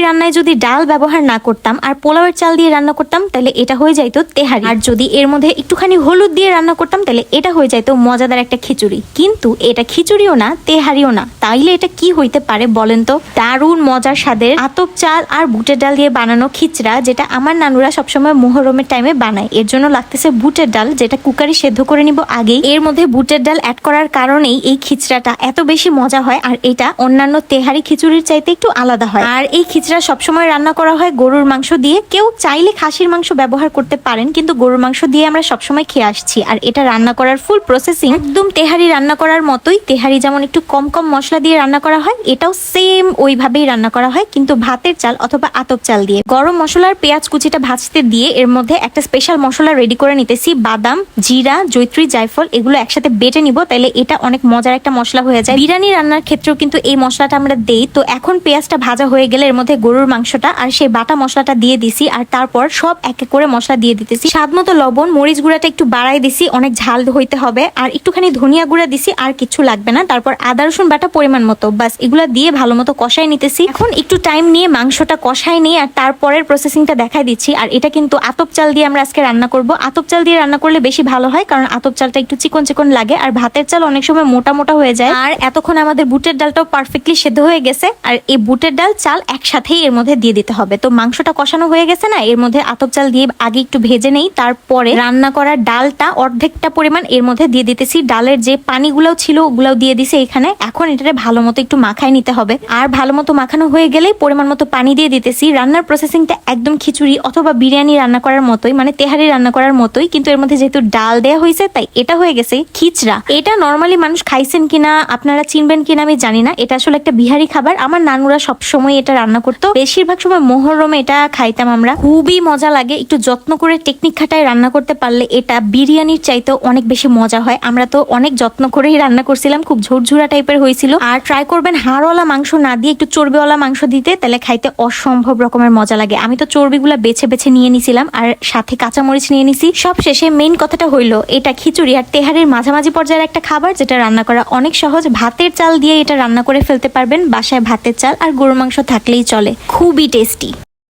রান্নায় যদি ডাল ব্যবহার না করতাম আর পোলাওয়ের চাল দিয়ে রান্না করতাম তাহলে এটা হয়ে যাইতো তেহারি। আর যদি এর মধ্যে একটুখানি হলুদ দিয়ে রান্না করতাম তাহলে এটা হয়ে যাইতো মজাদার একটা খিচুড়ি। কিন্তু এটা খিচুড়িও না, তেহারিও না, তাইলে এটা কি হইতে পারে বলেন তো? দারুণ মজার স্বাদের আতপ চাল আর বুটের ডাল দিয়ে বানানো খিচড়া, যেটা আমার নানুরা সবসময় মুহররমের টাইমে বানায়। এর জন্য লাগতেছে বুটের ডাল, যেটা কুকারে সেদ্ধ করে নিব আগেই। এর মধ্যে বুটের ডাল অ্যাড করার কারণেই এই খিচড়াটা এত বেশি মজা হয়, আর এটা অন্যান্য তেহারি খিচুড়ির চাইতে একটু আলাদা হয়। আর এই খিচড়া সবসময় রান্না করা হয় গরুর মাংস দিয়ে। কেউ চাইলে খাসির মাংস ব্যবহার করতে পারেন, কিন্তু গরুর মাংস দিয়ে আমরা সবসময় খেয়ে আসছি। আর এটা রান্না করার ফুল প্রসেসিং একদম তেহারি রান্না করার মতোই। তেহারি যেমন একটু কম কম মশলা দিয়ে রান্না করা হয়, এটাও সেম ওইভাবেই রান্না করা হয়, কিন্তু ভাতের চাল অথবা আতপ চাল দিয়ে। গরম মশলার পেঁয়াজ কুচিটা ভাজতে দিয়ে এর মধ্যে একটা স্পেশাল মশলা রেডি করে নিতেছি। বাদাম, জিরা, জয়ত্রী, জায়ফল এগুলো একসাথে বেটে নিব, তাইলে এটা অনেক মজার একটা মশলা হয়ে যায়। বিরিয়ানি রান্নার ক্ষেত্রেও কিন্তু এই মশলাটা আমরা দেই। তো এখন পেঁয়াজটা ভাজা হয়ে গেলে এর মধ্যে গরুর মাংসটা আর সেই বাটা মশলাটা দিয়ে দিছি, আর তারপর সব এক এক করে মশলা দিয়ে দিতেছি। স্বাদ মতো লবণ, মরিচ গুঁড়াটা একটু বাড়াই দিছি, অনেক ঝাল হইতে হবে। আর একটুখানি ধনিয়া গুঁড়া দিছি, আর কিছু লাগবে না। তারপর আদা রসুন বাটা পরিমাণ মতো, বাস এগুলা দিয়ে ভালো মতো কষাই নিতেছি। এখন একটু টাইম নিয়ে মাংসটা কষাই নিয়ে আর তারপরের প্রসেসিংটা দেখাই দিচ্ছি। আর এটা কিন্তু আতপ চাল দিয়ে আমরা আজকে রান্না করব। আতপ চাল দিয়ে রান্না করলে বেশি ভালো হয়, কারণ আতপ চালটা একটু চিকন চিকন লাগে, আর ভাতের চাল অনেক সময় মোটা মোটা হয়ে যায়। আর এতক্ষণ আমাদের বুটের ডালটাও পারফেক্টলি সেদ্ধ হয়ে গেছে, আর এই বুটের ডাল চাল একসাথেই এর মধ্যে দিয়ে দিতে হবে। তো মাংসটা কষানো হয়ে গেছে না, এর মধ্যে আতপ চাল দিয়ে আগে একটু ভেজে নেই, তারপরে রান্না করা ডালটা অর্ধেকটা পরিমাণ এর মধ্যে দিয়ে দিতেছি। ডালের যে পানিগুলোও ছিল ওগুলাও দিয়ে দিছি এখানে। এখন এটাকে ভালো মতো একটু মাখাই নিতে হবে, আর ভালো মতো মাখানো হয়ে গেলে পরিমাণ মতো পানি দিয়ে দিতেছি। রান্নার প্রসেসিংটা একদম খিচুড়ি অথবা বিরিয়ানি রান্না করার মতোই, মানে তেহারি রান্না করার মতোই, কিন্তু এর মধ্যে যেহেতু ডাল দেয়া হয়েছে তাই এটা হয়ে গেছে খিচড়া। এটা নর্মালি মানুষ খাইছেন কিনা, আপনারা চিনবেন কিনা আমি জানি না। এটা আসলে একটা বিহারি খাবার। আমার নানুরা সব সময় এটা রান্না করতো, বেশিরভাগ সময় মুহররমে এটা খাইতাম আমরা। খুবই মজা লাগে। একটু যত্ন করে টেকনিক খাটায় রান্না করতে পারলে এটা বিরিয়ানির চাইতেও অনেক বেশি মজা হয়। আমরা তো অনেক যত্ন করেই রান্না করছিলাম, খুব ঝুরঝুরা টাইপের হয়েছিল। আর ট্রাই করবেন হাড়ওয়ালা মাংস না দিয়ে একটু চর্বিওয়ালা মাংস দিতে, তাহলে খাইতে অসম্ভব রকমের মজা লাগে। আমি তো চর্বিগুলা বেছে বেছে নিয়ে নিছিলাম, আর সাথে কাঁচামরিচ নিয়ে নিছি। সব শেষে মেইন কথাটা হইলো, এটা খিচুড়ি আর তেহারির মাঝামাঝি পর্যায়ের একটা খাবার, যেটা রান্না করা অনেক সহজ। ভাতের চাল দিয়ে এটা রান্না করে ফেলতে পারবেন। বাসায় ভাতের চাল আর গরুর মাংস থাকলেই চলে। খুবই টেস্টি।